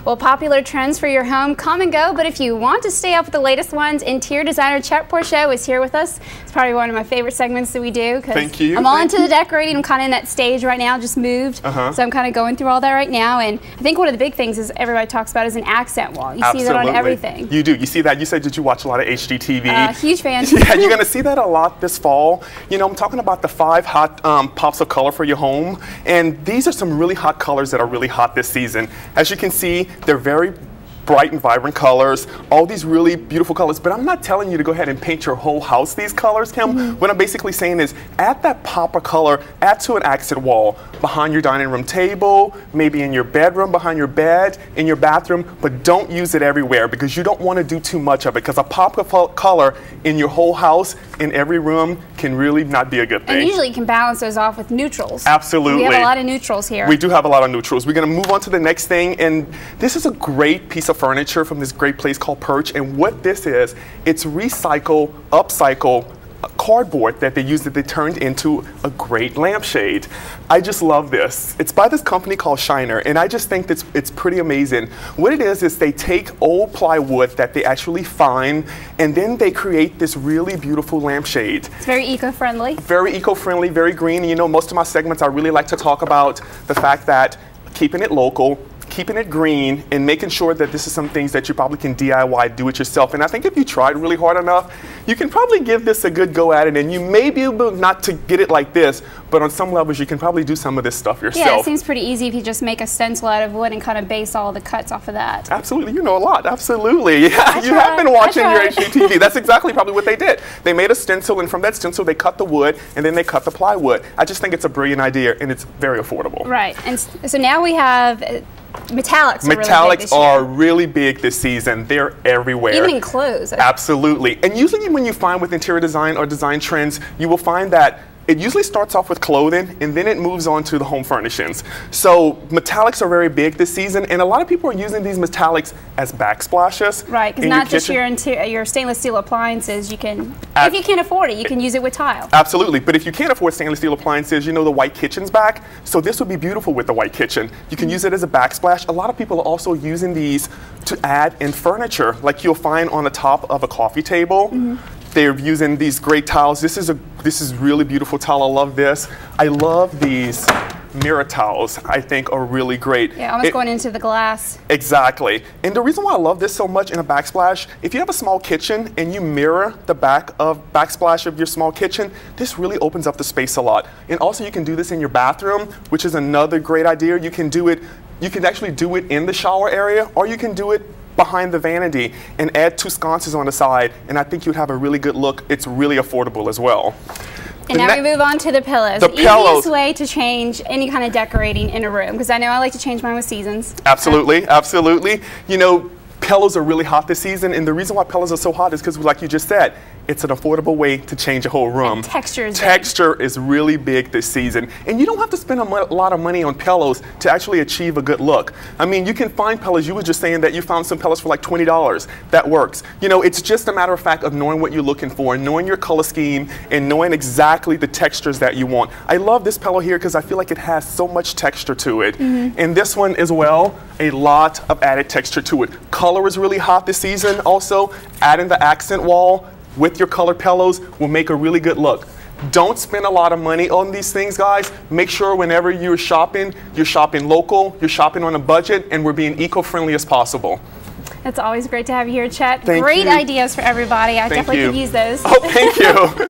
Well, popular trends for your home come and go, but if you want to stay up with the latest ones, interior designer Chet Pourciau is here with us. It's probably one of my favorite segments that we do. Thank you. I'm all into the decorating. I'm kind of in that stage right now, just moved. So I'm kind of going through all that right now. And I think one of the big things is everybody talks about is an accent wall. You see that on everything. You do. You see that. You said that you watch a lot of HGTV. Huge fan. Yeah, you're going to see that a lot this fall. You know, I'm talking about the 5 hot pops of color for your home. And these are some really hot colors that are really hot this season. As you can see, they're very bright and vibrant colors, all these really beautiful colors, but I'm not telling you to go ahead and paint your whole house these colors, Kim. What I'm basically saying is add that pop of color, add to an accent wall, behind your dining room table, maybe in your bedroom, behind your bed, in your bathroom, but don't use it everywhere because you don't want to do too much of it because a pop of color in your whole house, in every room, can really not be a good thing. And usually you can balance those off with neutrals. Absolutely. We have a lot of neutrals here. We do have a lot of neutrals. We're going to move on to the next thing, and this is a great piece of furniture from this great place called Pourciau, and what this is, it's recycle, upcycle cardboard that they used that they turned into a great lampshade. I just love this. It's by this company called Shiner, and I just think it's pretty amazing. What it is they take old plywood that they actually find, and then they create this really beautiful lampshade. It's very eco-friendly. Very eco-friendly, very green. And you know, most of my segments I really like to talk about the fact that keeping it local, keeping it green, and making sure that this is some things that you probably can DIY, do it yourself. And I think if you tried really hard enough, you can probably give this a good go at it, and you may be able not to get it like this, but on some levels you can probably do some of this stuff yourself. Yeah, it seems pretty easy if you just make a stencil out of wood and kind of base all the cuts off of that. Absolutely, you know a lot, absolutely. Yeah, you have been watching your HGTV. That's exactly probably what they did. They made a stencil, and from that stencil they cut the wood, and then they cut the plywood. I just think it's a brilliant idea, and it's very affordable. Right, and so now we have metallics. Metallics are really big this season. They're everywhere. Even in clothes. Absolutely. And usually when you find with interior design or design trends, you will find that it usually starts off with clothing and then it moves on to the home furnishings. So metallics are very big this season, and a lot of people are using these metallics as backsplashes. Right, because not just your stainless steel appliances, you can, if you can't afford it, you can use it with tile. Absolutely, but if you can't afford stainless steel appliances, you know the white kitchen's back, so this would be beautiful with the white kitchen. You can use it as a backsplash. A lot of people are also using these to add in furniture, like you'll find on the top of a coffee table. They're using these great tiles. This is really beautiful tile. I love this. I love these mirror tiles. I think are really great. Yeah, almost going into the glass. Exactly. And the reason why I love this so much in a backsplash, if you have a small kitchen and you mirror the backsplash of your small kitchen, this really opens up the space a lot. And also you can do this in your bathroom, which is another great idea. You can do it. You can actually do it in the shower area, or you can do it behind the vanity and add 2 sconces on the side, and I think you'd have a really good look. It's really affordable as well. And now we move on to the pillows. The easiest way to change any kind of decorating in a room, because I know I like to change mine with seasons. Absolutely, absolutely. You know, pillows are really hot this season, and the reason why pillows are so hot is because, like you just said, it's an affordable way to change a whole room. And texture is really big this season. And you don't have to spend a lot of money on pillows to actually achieve a good look. I mean, you can find pillows. You were just saying that you found some pillows for like $20. That works. You know, it's just a matter of fact of knowing what you're looking for, knowing your color scheme, and knowing exactly the textures that you want. I love this pillow here because I feel like it has so much texture to it. And this one as well, a lot of added texture to it. Color is really hot this season also. Adding the accent wall with your colored pillows will make a really good look. Don't spend a lot of money on these things, guys. Make sure whenever you're shopping local, you're shopping on a budget, and we're being eco-friendly as possible. It's always great to have you here, Chet. Thank you. Great ideas for everybody. I definitely could use those. Oh, thank you.